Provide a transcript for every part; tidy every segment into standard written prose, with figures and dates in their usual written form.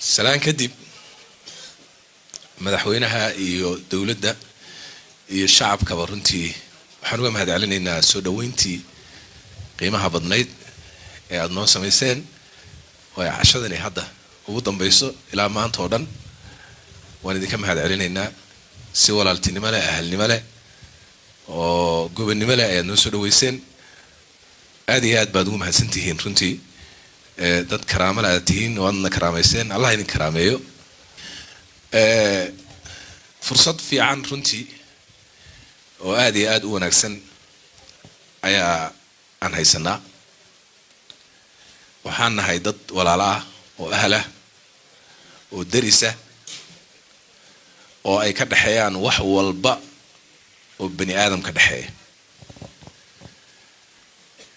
salaan kadib madaxweynaha iyo dawladda iyo shacabka runtii waxaan uga mahadcelinaynaa soo dhaweyntii qiimaha badnayd ee aad noo sameyseen oo ay cashadani hadda ugu dambayso ilaa maanta oo dhan waan idinka mahadcelinaynaa si walaaltinimo leh ahalnimo leh oo gobonnimo leh ayaad noo soo dhaweyseen aad iyo aad baad ugu mahadsantihiin runtii dad karaamo leh aad tihiin waadna karaamayseen allah idin karaameeyo fursad fiican runtii oo aad iyo aad u wanaagsan ayaa aan haysanaa waxaan nahay dad walaalo ah oo ahal ah oo darisa oo ay ka dhaxeeyaan wax walba oo bani aadam ka dhaxeeya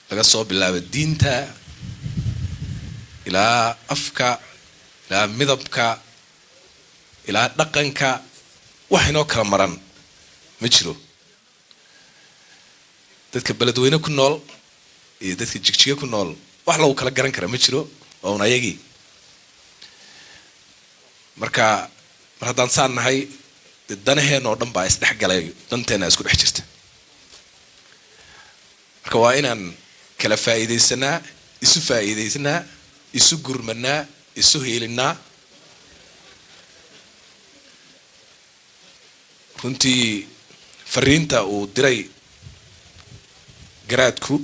laga soo bilaabo diinta ilaa afka ilaa midabka ilaa dhaqanka wax inoo kala maran ma jiro dadka beledweyne ku nool iyo dadka jigjiga ku nool wax lagu kala garan kara ma jiro oo ayagii marka mar haddaan saan nahay danaheen oo dhan baa isdhex galay danteena isku dhex jirta marka waa inaan kala faa'iidaysanaa isu faa'iidaysanaa isu gurmanaa isu heelinaa runtii fariinta uu diray garaadku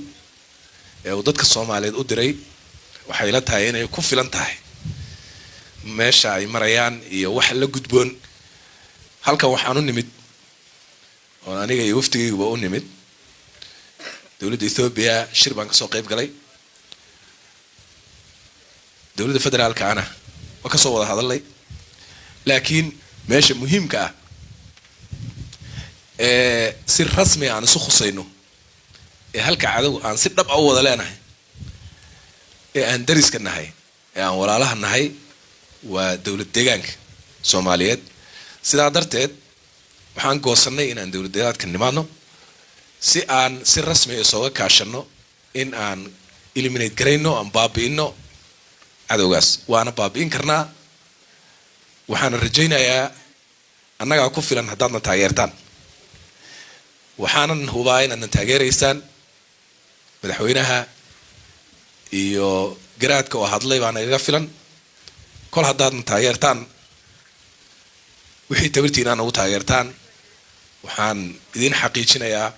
ee uu dadka Soomaaliyeed u diray waxay la tahay inay ku filan tahay meesha ay marayaan iyo wax la gudboon halkan waxaan u nimid oo aniga iyo waftigaygu u nimid dawladda Ethiopia shir baan ka soo qayb galay dawladda federaalka ana waa ka soo wada hadalay laakiin meesha muhiimka ah si rasmi aan isu khusayno halka cadow aan si dhab ah wada leenahay aan dariska nahay aan walaalaha nahay waa dawlad deegaanka Soomaaliyeed sidaa darteed waxaan goosanay inaan dawlad deegaanka nimaano si aan si rasmi ah soo kaashano in aan eliminate gareyno aan baabi'ino cadowgaas waana baabi'in karnaa waxaan rajaynayaa annaga ku filan haddaadna taageertaan waxaanan hubaa in aad taageeraysaan madaxweynaha iyo garaadka oo hadlay baan iga filan kol haddaadna taageertaan wixii tabartiina ugu taageertaan waxaan idin xaqiijinayaa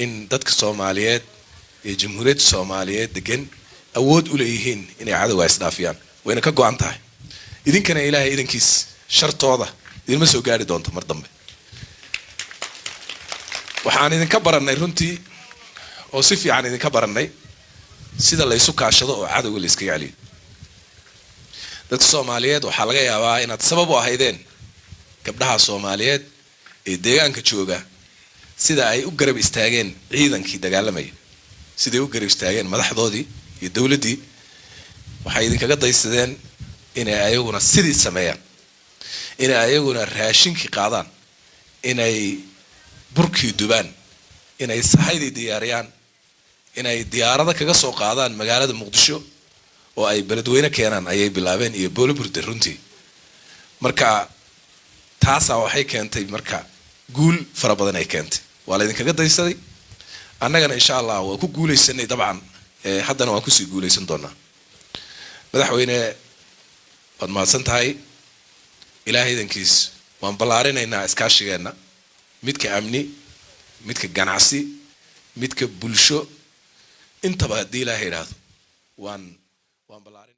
in dadka Soomaaliyeed ee Jamhuuriyadda Soomaaliyeed degan awood u leeyihiin inay cadowga isdhaafiyaan wayna ka go'an tahay idinkana Ilaahay idinkiis shartooda idinma soo gaari doonto mar dambe waxaan idinka baranay runtii oo si fiican idinka baranay sida la isu kaashado oo cadowga la iska yaaliyo dadka Soomaaliyeed waxa laga yaabaa inaad sabab u ahaydeen gabdhaha Soomaaliyeed ee deegaanka jooga sida ay u garab istaageen ciidankii dagaalamay sida ay u garab istaageen madaxdoodii iyo dawladdii waxay idinkaga daysadeen inay ayaguna sidii sameeyaan inay ayaguna raashinkii qaadaan inay burkii dubaan inay saxaydii diyaariyaan inay diyaarada kaga soo qaadaan magaalada Muqdisho oo ay beledweyne keenaan ayay bilaabeen iyo booliburda runtii marka taasa waxay keentay marka guul fara badan ay keentay waa la idinkaga daysaday annagana insha Allah waa ku guuleysanay dabcan haddana waan ku sii guuleysan doonaa madaxweyne waad mahadsan tahay Ilaahay idinkiis waan ballaarinaynaa iskaashigeena midka amni midka ganacsi midka bulsho intaba hadii Ilaahay yiraahdo waan ballaarin